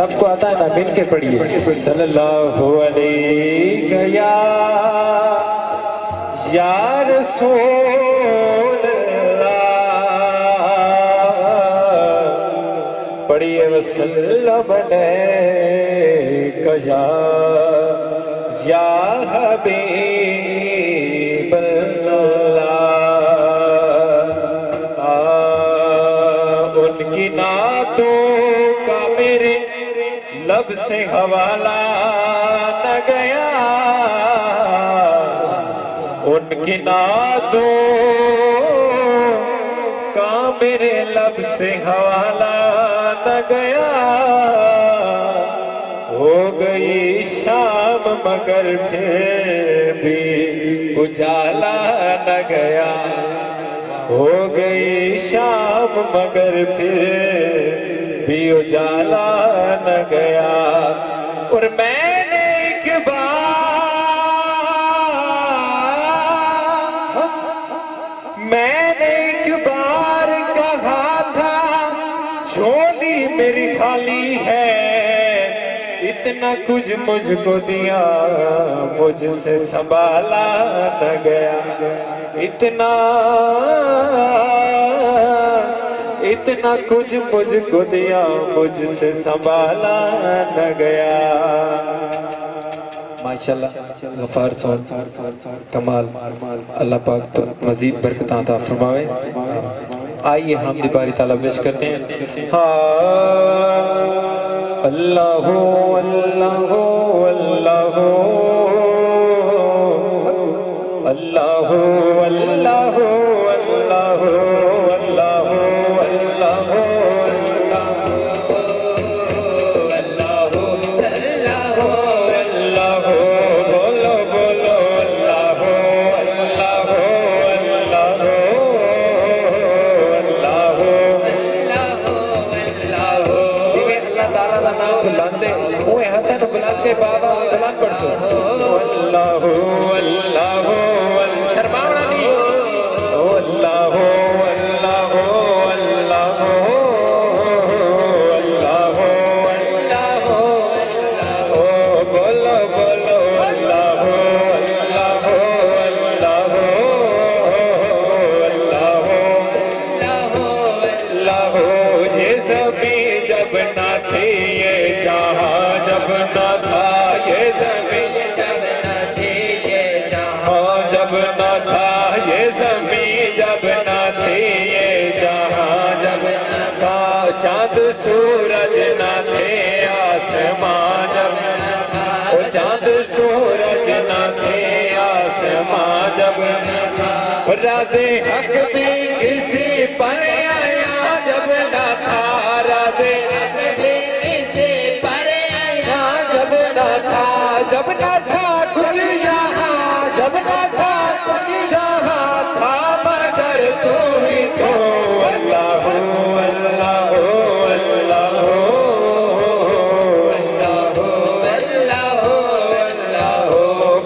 سب کو آتا ہے نا، مل کے پڑھیے صلی اللہ علیہ یا رسول اللہ، پڑھیے وسلم علیک یا حبیب اللہ۔ ان کی نعتوں کا میرے لب سے حوالہ نہ گیا، ان کی نعتوں کا میرے لب سے حوالہ نہ گیا، ہو گئی شام مگر پھر بھی اجالا نہ گیا، ہو گئی شام مگر پھر بھی اجالا نہ گیا۔ اور میں نے ایک بار کہا تھا جھولی میری خالی ہے، اتنا کچھ مجھ کو دیا مجھ سے سنبھالا نہ گیا، اتنا کچھ مجھ کو دیا مجھ سے سنبھالا نہ گیا۔ ماشاءاللہ غفار صاحب کمال، اللہ پاک تو مزید برکت عطا فرمائے۔ آئیے ہم باری تعالیٰ پیش کرتے ہیں۔ اللہ اللہ اللہ اللہ اللہ اللہ بابا بلند پڑھ سو اللہ اللہ شرماونا نہیں، اللہ اللہ اللہ اللہ اللہ بولو بولو اللہ اللہ اللہ اللہ اللہ۔ یہ زمین جب نہ تھی یہ جہاں جب نہ تھا، یہ زمین جب نہ تھی یہ جہاں جب نہ تھا، یہ زمین جب نہ تھی یہ جہاں جب نہ تھا، چاند سورج نہ تھے آسمان جب نہ تھا، چاند سورج نہ تھے آسمان جب نہ تھا، راز حق بھی کسی پر آیا جب نہ تھا، راز حق بھی کسی پر آیا جب نہ تھا، جب نہ تھا کچھ یہاں، جب نہ تھا کچھ یہاں تھا مگر تو ہی تو اللہ اللہ اللہ اللہ اللہ اللہ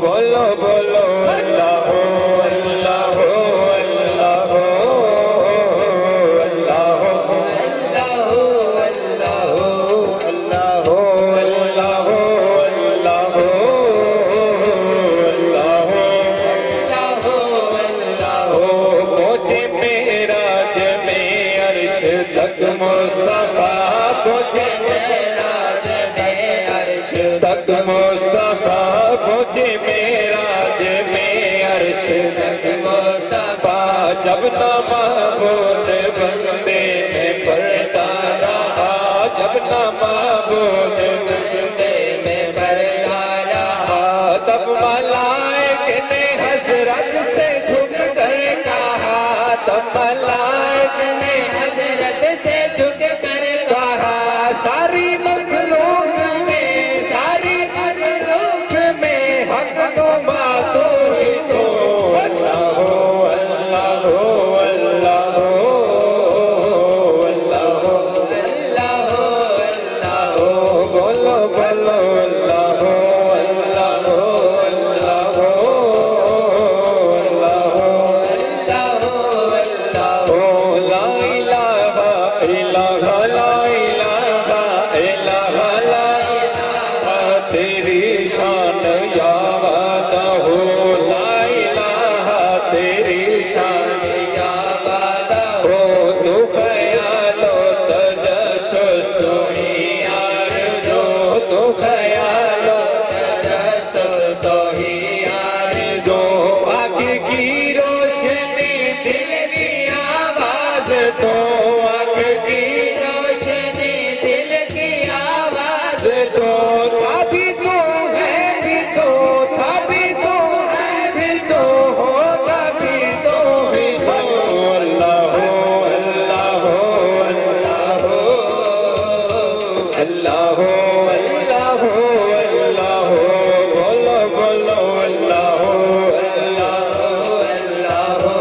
بولو بولو اللہ اللہ اللہ تک مصطفیٰ پہنچے معراج میں عرش تک، مصطفیٰ پہنچے معراج میں عرش تک، مصطفیٰ جب نہ معبود بندے میں پردہ رہا، جب نہ معبود بندے میں پردہ رہا، تب ملائک نے حضرت سے جھک کر کہا، تب ملائک نے حضرت سے جھک کر کہا، ساری مخلوق میں حق نما تو ہی تو اللہ اللہ اللہ اللہ اللہ اللہ بولو بولو اللہ اللہ اللہ اللہ اللہ لا الہ الا اللہ لا الہ الا تو خیالوں تجسس تو ہی آرزو آنکھ کی روشنی دل کی آواز تو آنکھ کی روشنی دل کی آواز تو تھا بھی تو ہے بھی تو تھا بھی تو ہے بھی تو ہوگا بھی تو ہی تو اللہ ہو اللہ ہو اللہ ہو اللہ ہو اللہ ہو اللہ ہو بولو بولو اللہ ہو اللہ ہو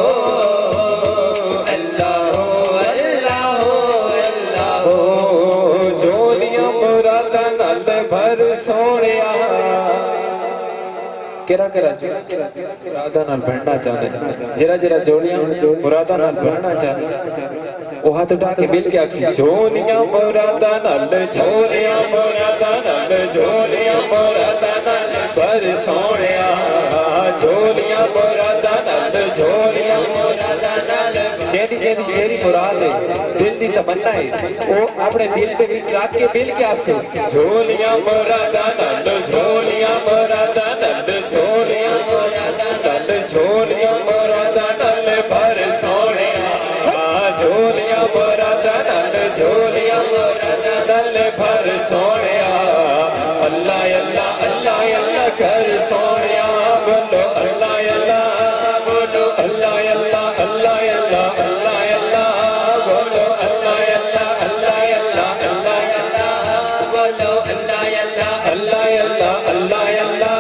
اللہ ہو اللہ ہو اللہ ہو اللہ ہو جولیاں مرادا نال بھر سونیا کیرا مرادا نال بھرنا چاہتے جرا جرا جولیاں مرادا نال بھرنا چاہتے وہ ہاتھ اٹھا کے مل کے آکسی جولیاں مرادا نال جولیاں مرادا نال جولیاں مرادا نال بھر سونیا جولیاں مرادا نال جولیاں مرادا نال جیدی جیدی جیری مراد ہے دل دی تمنا ہے وہ اپنے دل دے وچ رکھ کے مل کے آکسی جولیاں مرادا نال جولیاں مرادا نال جولیاں مرادا نال جولیاں مرادا نال بھر سونیا جولیاں مرادا نال جولیاں مرادا نال بھر سونیا اللہ اللہ اللہ اللہ کر سونیا بولو اللہ اللہ بولو اللہ اللہ اللہ اللہ اللہ اللہ بولو اللہ اللہ اللہ اللہ اللہ اللہ بولو اللہ اللہ اللہ اللہ اللہ اللہ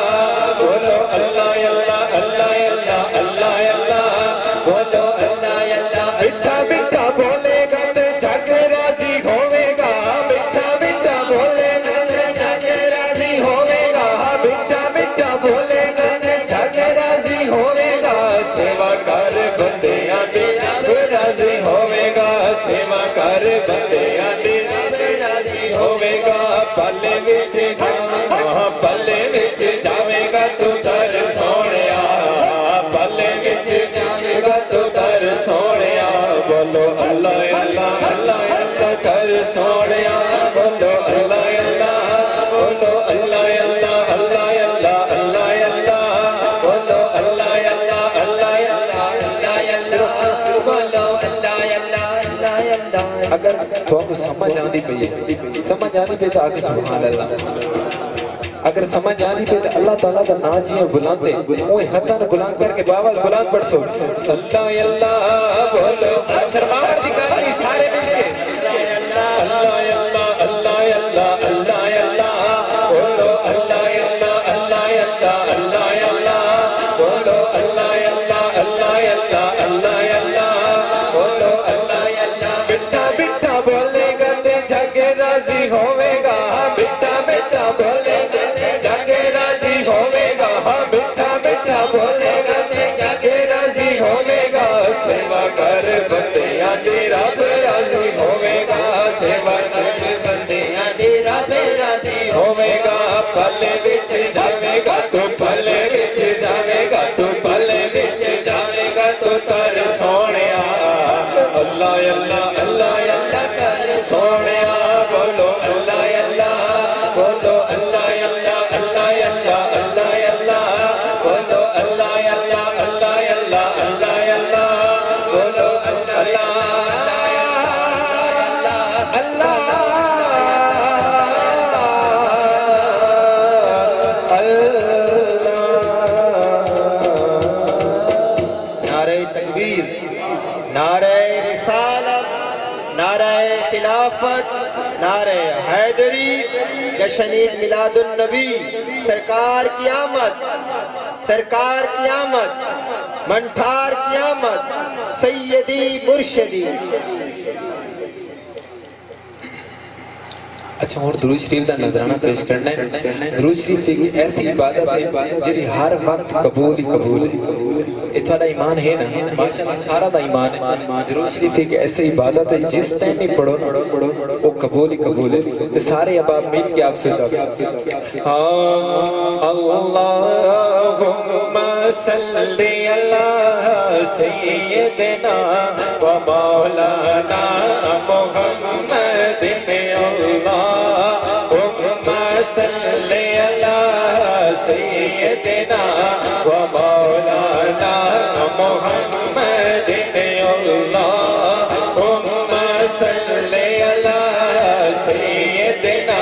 بولو اللہ اللہ اللہ اللہ اللہ اللہ بولو اللہ اللہ میٹھا میٹھا بولے گا تو جگ راضی ہوے گا میٹھا میٹھا بولے گا تو جگ راضی ہوے گا میٹھا میٹھا بولے گا تو جگ راضی ہوے گا سیوا کر بندیاں دی رب راضی ہوے گا سیوا کر بندیاں دی رب راضی ہوے گا پلے وچ پلے وچ جاوے گا تو در سونیا پلے وچ جاوے گا تو در سونیا بولو اللہ اللہ اللہ اللہ کر سونیا بولو اللہ اللہ بولو اللہ اللہ اللہ اللہ اللہ اللہ بولو اللہ اللہ اللہ اللہ اللہ بولو اللہ اللہ اللہ اللہ اگر تو آپ کو سمجھ آنی پہ سمجھ آنی پہ تو آگے سبحان اللہ اگر سمجھ آنی پہ تو اللہ تعالیٰ کا نا جیاں بلاندے اوہ حتہ نے بلند کر کے باوال بلند پڑھ سو اللہ اللہ بولو شرماور دکھائی سارے مل کے اللہ اللہ اللہ اللہ اللہ اللہ بولو اللہ اللہ اللہ اللہ اللہ اللہ بولو اللہ اللہ اللہ اللہ اللہ اللہ بولو اللہ اللہ بیٹا بیٹا بولے گا تے جگ راضی ہوے گا بیٹا بیٹا بولے گا تے جگ راضی ہوے گا بیٹا بیٹا بولے گا تے جگ راضی ہوے گا سیوا کر بندیاں دی رب راضی ہوے گا سیوا کر بندیاں دی رب راضی ہوے گا پلے وچ جاوے گا تو پلے وچ جاوے گا تو پلے وچ جاوے گا تو تر سونیا اللہ اللہ اللہ اللہ کر سونیا بولو اللہ اللہ بولو اللہ اللہ اللہ اللہ اللہ اللہ بولو اللہ اللہ اللہ اللہ اللہ اللہ بولو اللہ اللہ اللہ نعرہ تکبیر نعرہ رسالت نعرہ خلافت نعرہ حیدری جشن میلاد النبی سرکار کی آمد منٹھار کی آمد سیدی مرشدی اچھا اور درود شریف دا نظرانہ پیش کرنا ہے درود شریف ایک ایسی عبادت ہے جری ہر وقت قبول ہی قبول ہے اتنا ایمان ہے نا ماشاءاللہ سارا دا ایمان ہے درود شریف ایک ایسی عبادت ہے جس ٹائم بھی پڑھو وہ قبول ہی قبول ہے سارے اباب مل کے آپ سے جاتے اللہم صلی اللہ سیدنا و مولانا محمد اللہم سيدنا ومولانا محمد اللهم صل على سيدنا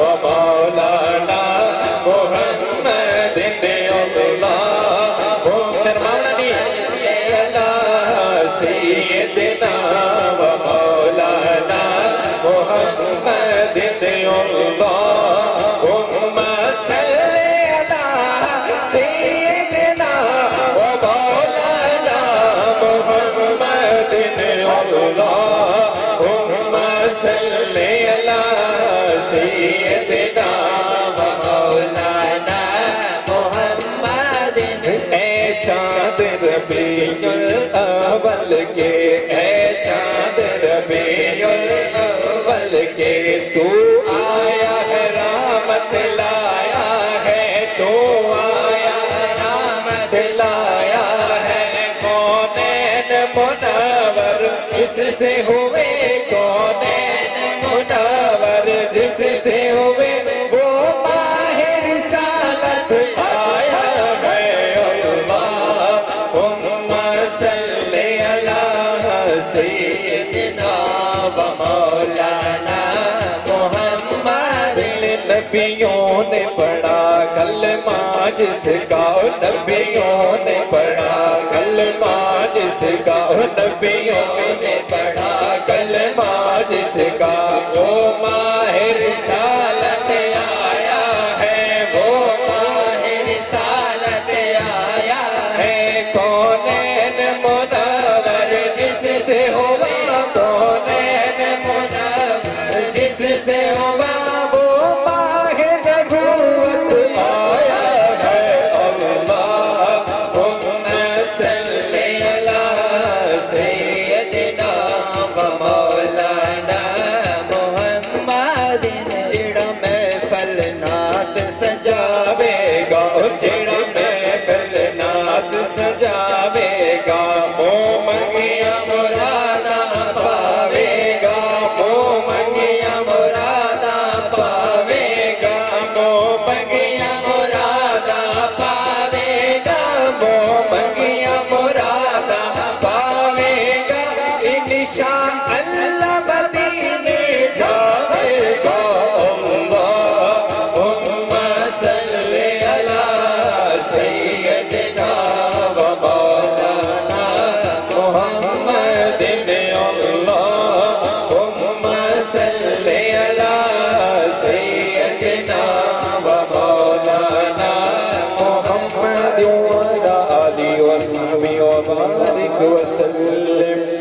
ومولانا محمد اللهم شرماونا نہیں على سيدنا ومولانا محمد اللهم صل على سيدنا ومولانا محمد اللهم صل على سيدنا ومولانا محمد اے چاند ربیع الاول کے اے چاند ربیع الاول کے تو آیا ہے رحمت لایا ہے تو آیا رحمت لایا ہے کونین منور اس سے ہوئے کونین منور جس سے ہوئے وہ ماہ رسالت آیا ہے اللہم صل علی سیدنا و مولانا محمد نبیوں نے پڑھا کلمہ جس کا نبیوں نے پڑھا کلمہ جس کا نبیوں نے پڑھا کلمہ جس کا وہ ماہ رسالت آیا ہے وہ ماہ رسالت آیا ہے کونین منور جس سے ہوا کونین منور جس سے ہوا وہ ماہ نبوت آیا ہے اللہم صل علی سیدنا و مولانا محمد جڑا محفل نات سجاوے گا جڑا محفل نات سجاوے گا منہ منگیا مرادا پاوے گا منہ منگیا مرادا پاوے گا منہ منگیا مرادا پاوے گا منہ منگیا مرادا پاوے گا انشاءاللہ مدینے جاوے گا اللہم صل علی سیدنا و مولانا محمد اللہم صل علی سیدنا و مولانا محمد وعلى آلہ وصحبہ وبارک وسلم